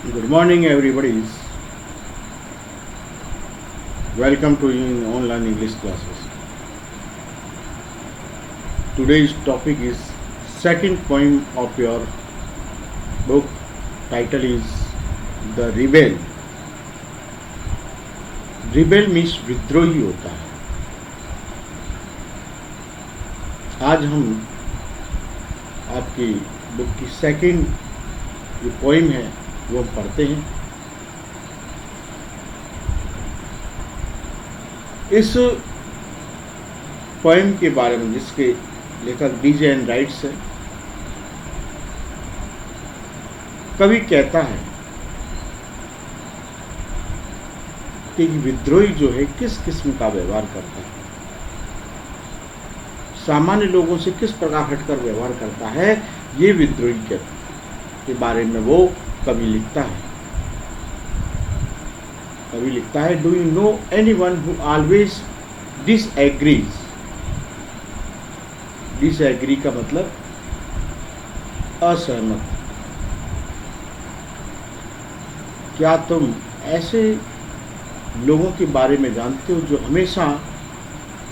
Good morning, everybody. Welcome to in online English classes. Today's topic is second poem of your book. Title is The Rebel. Rebel means विद्रोही होता है. आज हम आपकी book की second जो poem है वो हम पढ़ते हैं. इस पोएम के बारे में जिसके लेखक डीजे एंड राइट्स है, कवि कहता है कि विद्रोही जो है किस किस्म का व्यवहार करता है, सामान्य लोगों से किस प्रकार हटकर व्यवहार करता है. ये विद्रोही के बारे में वो कवि लिखता है. कवि लिखता है, do you know any one who always disagrees. Disagree का मतलब असहमत. क्या तुम ऐसे लोगों के बारे में जानते हो जो हमेशा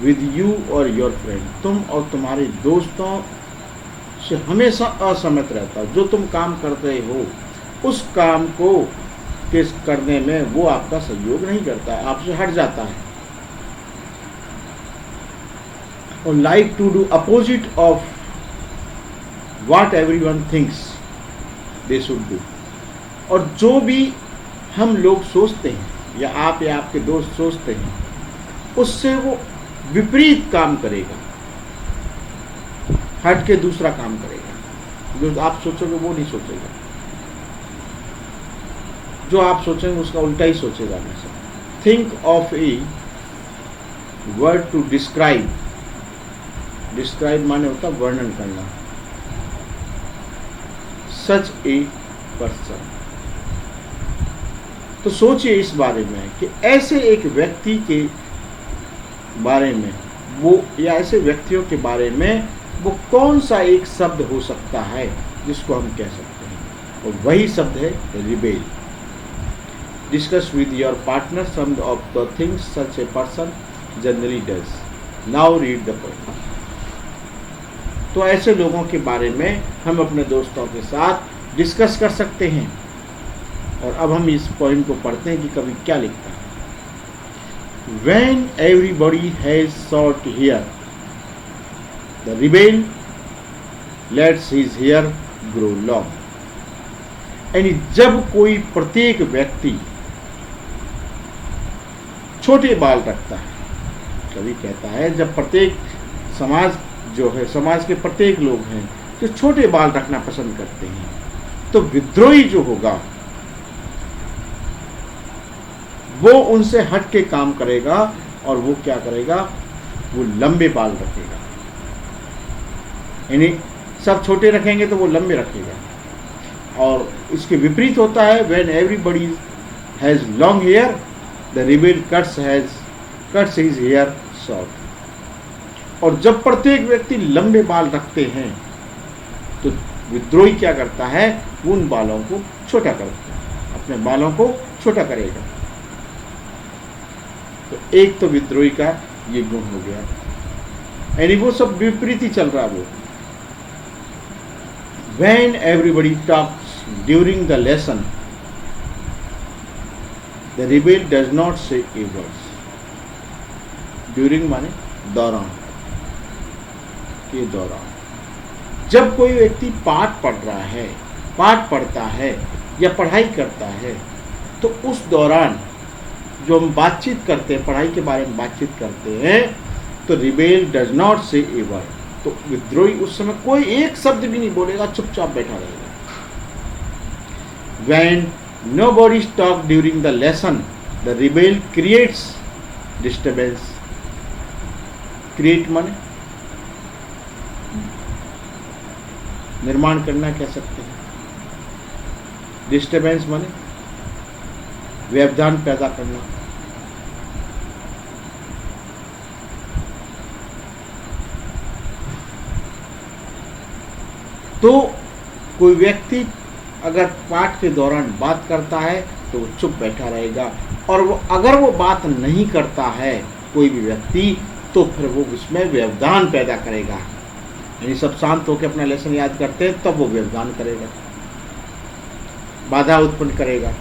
विद यू और योर फ्रेंड, तुम और तुम्हारे दोस्तों से हमेशा असहमत रहता हो. जो तुम काम करते हो उस काम को करने में वो आपका सहयोग नहीं करता है, आपसे हट जाता है. और like to do opposite of what everyone thinks they should do. और जो भी हम लोग सोचते हैं या आपके दोस्त सोचते हैं उससे वो विपरीत काम करेगा, हट के दूसरा काम करेगा. जो आप सोचोगे वो नहीं सोचेगा, जो आप सोचेंगे उसका उल्टा ही सोचेगा हमेशा. Think of a word to describe. Describe माने होता वर्णन करना. Such a person. तो सोचिए इस बारे में कि ऐसे एक व्यक्ति के बारे में वो या ऐसे व्यक्तियों के बारे में वो कौन सा एक शब्द हो सकता है जिसको हम कह सकते हैं, और वही शब्द है rebel. Discuss with your partner some of the things such a person generally does. Now read the poem. तो ऐसे लोगों के बारे में हम अपने दोस्तों के साथ डिस्कस कर सकते हैं. और अब हम इस पोएम को पढ़ते हैं कि कवि क्या लिखता है. When everybody has short hair, the rebel lets his hair grow long. यानी जब कोई प्रत्येक व्यक्ति छोटे बाल रखता है, कवि कहता है जब प्रत्येक समाज जो है, समाज के प्रत्येक लोग हैं जो छोटे बाल रखना पसंद करते हैं, तो विद्रोही जो होगा वो उनसे हट के काम करेगा. और वो क्या करेगा, वो लंबे बाल रखेगा. यानी सब छोटे रखेंगे तो वो लंबे रखेगा. और इसके विपरीत होता है, when everybody has long hair the rebel cuts his hair short. और जब प्रत्येक व्यक्ति लंबे बाल रखते हैं तो विद्रोही क्या करता है, वो उन बालों को छोटा करता है, अपने बालों को छोटा करेगा. तो एक तो विद्रोही का ये गुण हो गया. यानी वो सब विपरीत ही चल रहा. वो when everybody talks during the lesson the rebel does not से ए वर्ड्स. ड्यूरिंग माने दौरान, के दौरान. जब कोई व्यक्ति पाठ पढ़ रहा है, पाठ पढ़ता है या पढ़ाई करता है, तो उस दौरान जो हम बातचीत करते हैं, पढ़ाई के बारे में बातचीत करते हैं, तो रिबेल डज नॉट से ए वर्ड. तो विद्रोही उस समय कोई एक शब्द भी नहीं बोलेगा, चुपचाप बैठा रहेगा. When nobody talk during the lesson, the rebel creates disturbance. Create माने निर्माण करना कह सकते हैं. डिस्टर्बेंस माने व्यवधान पैदा करना. तो कोई व्यक्ति अगर पाठ के दौरान बात करता है तो वो चुप बैठा रहेगा, और वो अगर वो बात नहीं करता है कोई भी व्यक्ति, तो फिर वो उसमें व्यवधान पैदा करेगा। यानी सब शांत होकर अपना लेसन याद करते हैं, तब वो व्यवधान करेगा, बाधा उत्पन्न करेगा।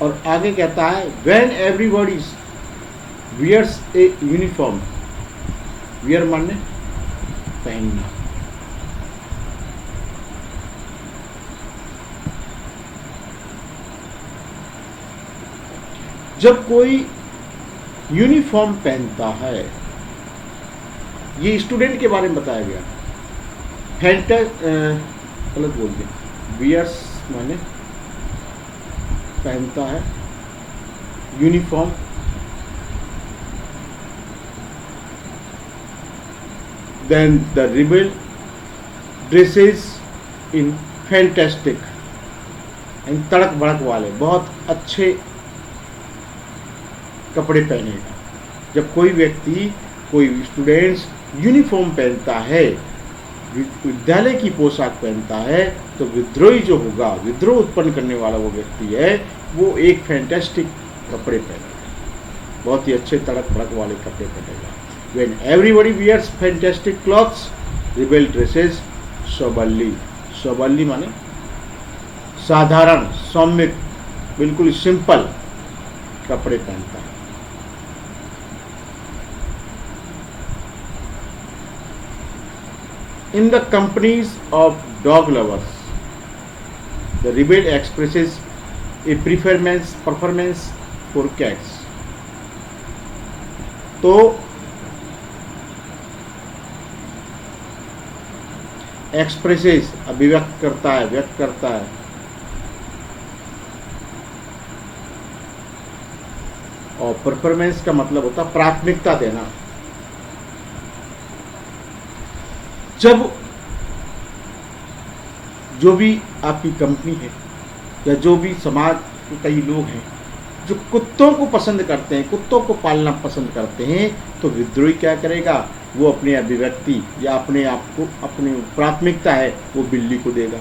और आगे कहता है when everybody wears a uniform, wear माने पहनना, जब कोई यूनिफॉर्म पहनता है, ये स्टूडेंट के बारे में बताया गया, गलत बोल दिया, वियर्स माने पहनता है, uniform, then the rebel dresses in fantastic, तड़क भड़क वाले बहुत अच्छे कपड़े पहनेगा। जब कोई व्यक्ति, कोई स्टूडेंट्स यूनिफॉर्म पहनता है, विद्यालय की पोशाक पहनता है, तो विद्रोही जो होगा, विद्रोह उत्पन्न करने वाला वो व्यक्ति है, वो एक फैंटेस्टिक कपड़े पहनेगा, बहुत ही अच्छे तड़क भड़क वाले कपड़े पहनेगा। When everybody wears fantastic clothes, rebel dresses soberly, soberly माने साधारण, सौम्य, बिल्कुल सिंपल कपड़े पहनता है। In the companies of dog lovers, the rebel expresses a preference for cats. तो एक्सप्रेसेस अभिव्यक्त करता है, व्यक्त करता है, और परफॉर्मेंस का मतलब होता है प्राथमिकता देना। जब जो भी आपकी कंपनी है या जो भी समाज के कई लोग हैं जो कुत्तों को पसंद करते हैं, कुत्तों को पालना पसंद करते हैं, तो विद्रोही क्या करेगा, वो अपने अभिव्यक्ति या अपने आप को, अपनी प्राथमिकता है वो बिल्ली को देगा,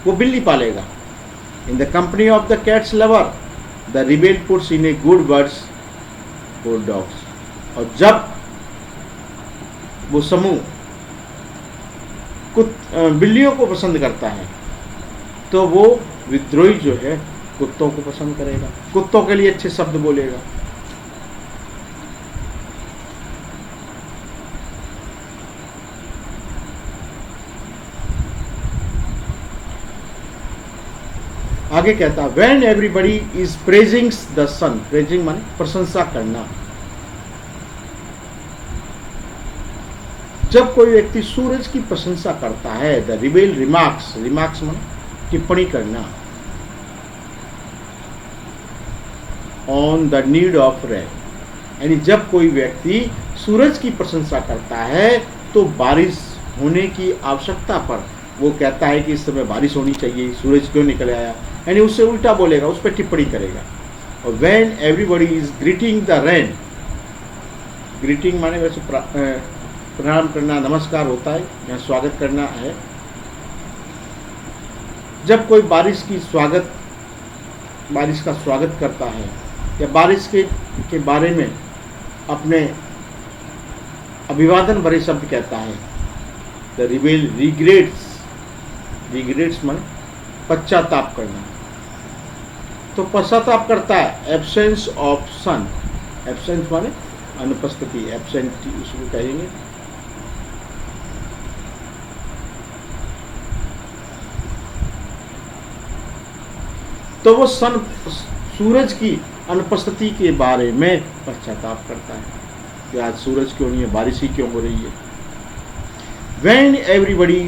वो बिल्ली पालेगा। In the company of the cats lover the rebel puts in a good words for dogs. और जब वो समूह बिल्लियों को पसंद करता है, तो वो विद्रोही जो है कुत्तों को पसंद करेगा, कुत्तों के लिए अच्छे शब्द बोलेगा। आगे कहता है when everybody is praising the sun, praising माने प्रशंसा करना। जब कोई व्यक्ति सूरज की प्रशंसा करता है, द रिबेल रिमार्क्स, रिमार्क्स माने टिप्पणी करना, on the need of rain, यानी जब कोई व्यक्ति सूरज की प्रशंसा करता है तो बारिश होने की आवश्यकता पर वो कहता है कि इस समय बारिश होनी चाहिए, सूरज क्यों निकल आया, यानी उससे उल्टा बोलेगा, उस पर टिप्पणी करेगा। और when everybody is greeting the rain, greeting माने वैसे प्रणाम करना, नमस्कार होता है, यहाँ स्वागत करना है। जब कोई बारिश का स्वागत करता है या बारिश के बारे में अपने अभिवादन भरे शब्द कहता है, द रिबेल रिग्रेट्स, रिग्रेट्स माने पश्चाताप करना, तो पश्चाताप करता है एब्सेंस ऑफ सन, एब्सेंस माने अनुपस्थिति, एब्सेंटी उसको कहेंगे। तो वो सूरज की अनुपस्थिति के बारे में पश्चाताप करता है कि आज सूरज क्यों नहीं है, बारिश ही क्यों हो रही है। When everybody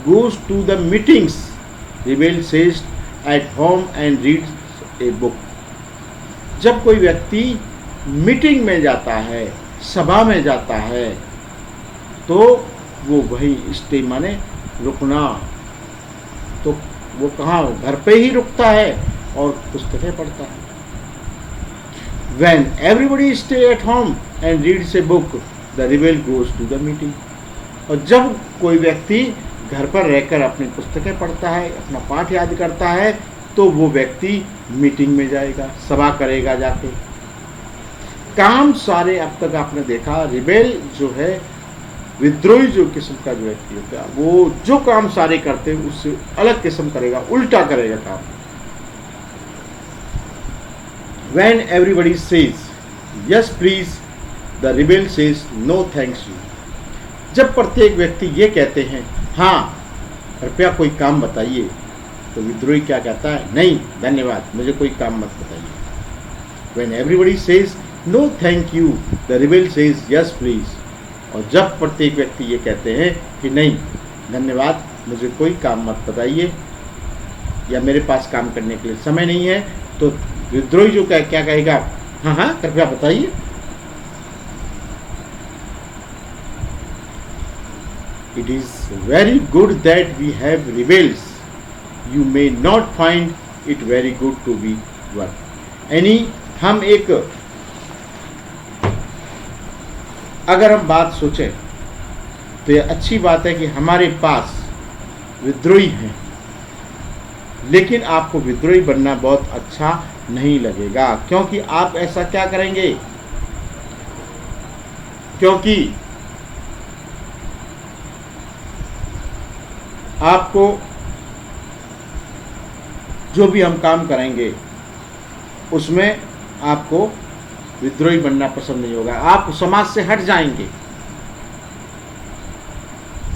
goes to the meetings, rebel says at home and reads a book. जब कोई व्यक्ति मीटिंग में जाता है, सभा में जाता है, तो वो वही स्टे माने रुकना, तो वो कहाँ घर पे ही रुकता है और पुस्तकें पढ़ता है। When everybody stay at home and reads a book, the rebel goes to the meeting। और जब कोई व्यक्ति घर पर रहकर अपनी पुस्तकें पढ़ता है, अपना पाठ याद करता है, तो वो व्यक्ति मीटिंग में जाएगा, सभा करेगा जाके। काम सारे अब तक आपने देखा, रिबेल जो है, विद्रोही जो किस्म का जो व्यक्ति होता है, वो जो काम सारे करते हैं उससे अलग किस्म करेगा, उल्टा करेगा काम। When everybody says yes please, the rebel says no thanks you। जब प्रत्येक व्यक्ति ये कहते हैं हाँ कृपया कोई काम बताइए, तो विद्रोही क्या कहता है, नहीं धन्यवाद, मुझे कोई काम मत बताइए। When everybody says no thank you, the rebel says yes please। और जब प्रत्येक व्यक्ति ये कहते हैं कि नहीं धन्यवाद, मुझे कोई काम मत बताइए, या मेरे पास काम करने के लिए समय नहीं है, तो विद्रोही जो क्या कहेगा, हाँ हाँ कृपया बताइए। It is very good that we have rebels। You may not find it very good to be one। यानी हम एक, अगर हम बात सोचें तो यह अच्छी बात है कि हमारे पास विद्रोही हैं, लेकिन आपको विद्रोही बनना बहुत अच्छा नहीं लगेगा, क्योंकि आप ऐसा क्या करेंगे, क्योंकि आपको जो भी हम काम करेंगे उसमें आपको विद्रोही बनना पसंद नहीं होगा, आप समाज से हट जाएंगे।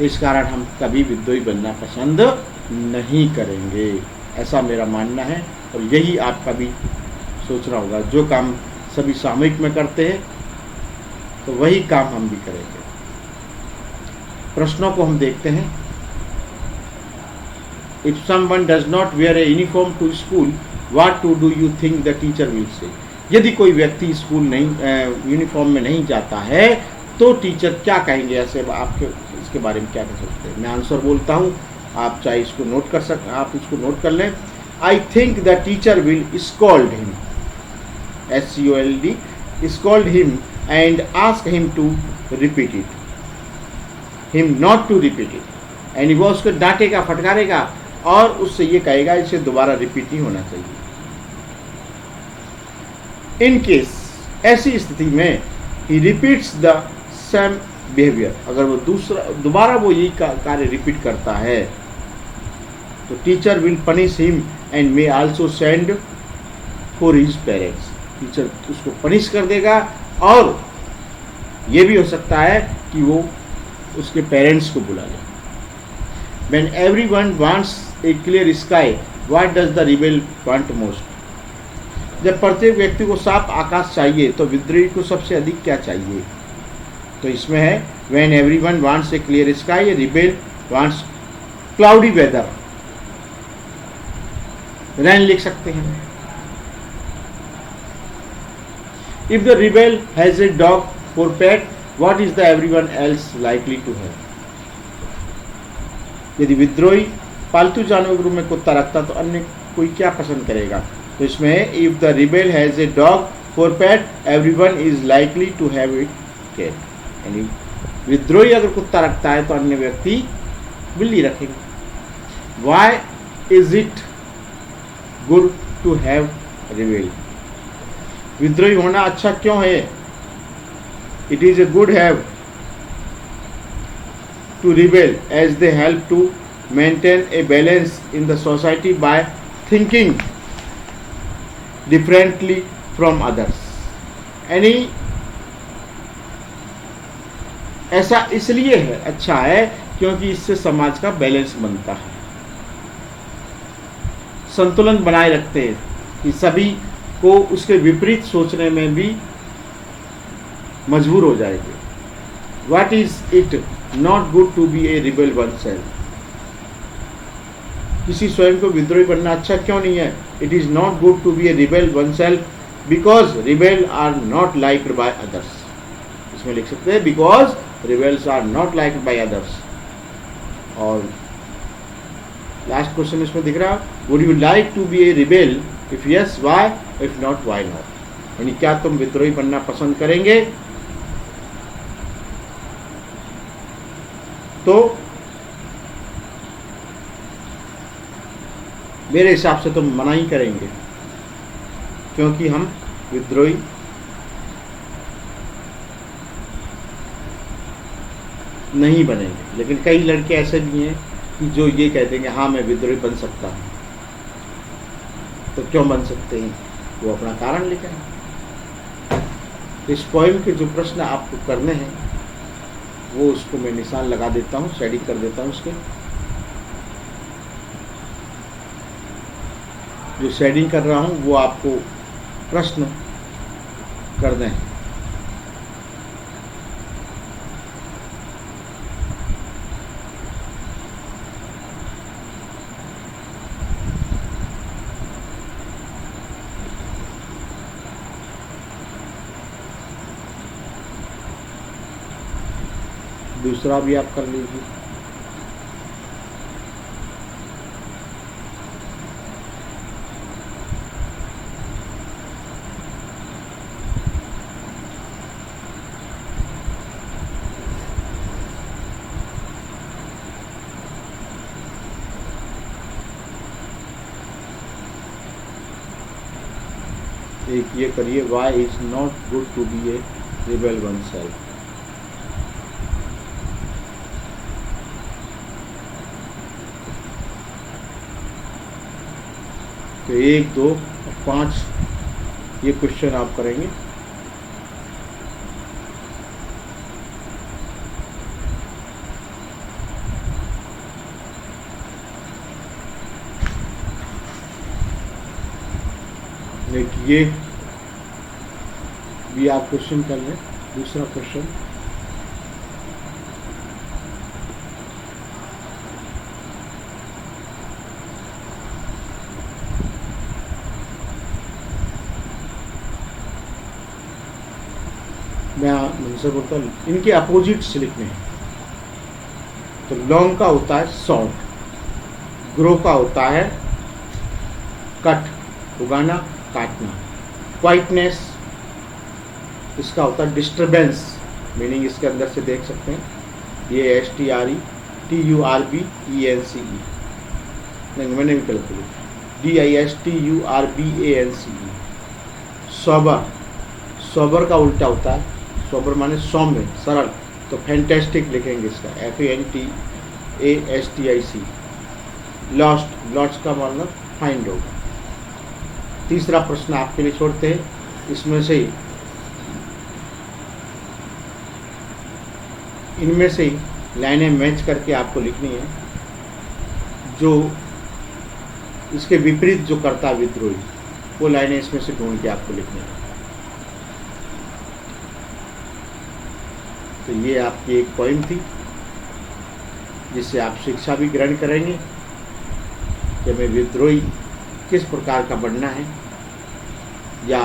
इस कारण हम कभी विद्रोही बनना पसंद नहीं करेंगे, ऐसा मेरा मानना है। और यही आपका भी सोचना होगा, जो काम सभी सामूहिक में करते हैं तो वही काम हम भी करेंगे। प्रश्नों को हम देखते हैं। If someone does not wear a uniform to school, what do you think the teacher will say? यदि कोई व्यक्ति स्कूल नहीं यूनिफॉर्म में नहीं जाता है तो टीचर क्या कहेंगे, ऐसे आपके इसके बारे में क्या कह सकते हैं। मैं आंसर बोलता हूँ, आप चाहे इसको नोट कर सकते, आप इसको नोट कर लें। I think the teacher will scold him, SCOLD, scold him and ask him to repeat it, him not to repeat it. यानी वो उसको डांटेगा, फटकारेगा और उससे ये कहेगा इसे दोबारा रिपीट नहीं होना चाहिए। इन केस, ऐसी स्थिति में ही रिपीट्स द सेम बिहेवियर, अगर वो दोबारा वो यही कार्य रिपीट करता है तो teacher will punish him and may also send for his parents. Teacher उसको पनिश कर देगा और ये भी हो सकता है कि वो उसके पेरेंट्स को बुला ले। When everyone wants a clear sky, what does the rebel want most? जब प्रत्येक व्यक्ति को साफ आकाश चाहिए तो विद्रोही को सबसे अधिक क्या चाहिए? तो इसमें है when everyone wants a clear sky, a rebel wants cloudy weather। रैन लिख सकते हैं। If the rebel has a dog for pet, what is the everyone else likely to have? यदि विद्रोही पालतू जानवर के रूप में कुत्ता रखता तो अन्य कोई क्या पसंद करेगा? तो इसमें है if the rebel has a dog for pet, everyone is likely to have it cat. यानी विद्रोही अगर कुत्ता रखता है तो अन्य व्यक्ति बिल्ली रखेगा। Why is it good to have rebel? विद्रोही होना अच्छा क्यों है? It is a good have to rebel as they help to maintain a balance in the society by thinking differently from others। यानी ऐसा इसलिए है, अच्छा है क्योंकि इससे समाज का बैलेंस बनता है, संतुलन बनाए रखते हैं कि सभी को उसके विपरीत सोचने में भी मजबूर हो जाएंगे। What is it not good to be a rebel oneself? किसी स्वयं को विद्रोही बनना अच्छा क्यों नहीं है? It is not good to be a rebel one self because rebel are not liked by others. इसमें लिख सकते हैं because rebels are not liked by others. और लास्ट क्वेश्चन इसमें दिख रहा, would you like to be a rebel, if yes why, if not why not. यानी क्या तुम विद्रोही बनना पसंद करेंगे? तो मेरे हिसाब से तुम मना ही करेंगे, क्योंकि हम विद्रोही नहीं बनेंगे। लेकिन कई लड़के ऐसे भी हैं कि जो ये कहते हैं हाँ मैं विद्रोही बन सकता हूँ। तो क्यों बन सकते हैं? वो अपना कारण लेकर आए। इस पोएम के जो प्रश्न आपको करने हैं वो उसको मैं निशान लगा देता हूँ, शेडिंग कर देता हूँ। उसके जो शेडिंग कर रहा हूँ वो आपको प्रश्न करने हैं। दूसरा भी आप कर लीजिए। एक ये करिए, why is not good to be a rebel one self. तो 1, 2 और 5 ये क्वेश्चन आप करेंगे। ये भी आप क्वेश्चन कर लें। दूसरा क्वेश्चन, मैं उनसे बोलता हूँ इनके अपोजिट्स लिखने हैं। तो लॉन्ग का होता है शॉर्ट, ग्रो का होता है कट, उगाना, काटना। क्वाइटनेस इसका होता है डिस्टर्बेंस, मीनिंग इसके अंदर से देख सकते हैं DISTRETURBEANCE, नहीं मैंने भी गलत बोली, DISTURBANCE। सोबर, सोबर का उल्टा होता है, सोबर माने सौम्य, सरल। तो फैंटास्टिक लिखेंगे इसका, FANTASTIC। लॉस्ट, लॉस्ट का मतलब फाइंड होगा। तीसरा प्रश्न आपके लिए छोड़ते हैं, इसमें से इनमें से लाइनें मैच करके आपको लिखनी है, जो इसके विपरीत जो करता है विद्रोही, वो लाइनें इसमें से ढूंढ के आपको लिखनी है। तो ये आपकी एक पोइम थी जिससे आप शिक्षा भी ग्रहण करेंगे कि हमें विद्रोही किस प्रकार का बनना है, या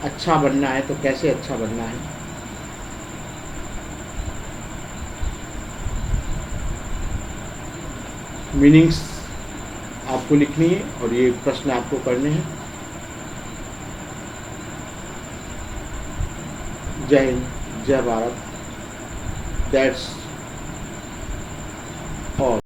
अच्छा बनना है तो कैसे अच्छा बनना है। मीनिंग्स आपको लिखनी है और ये प्रश्न आपको करने हैं। जय हिंद, जय भारत। That's all.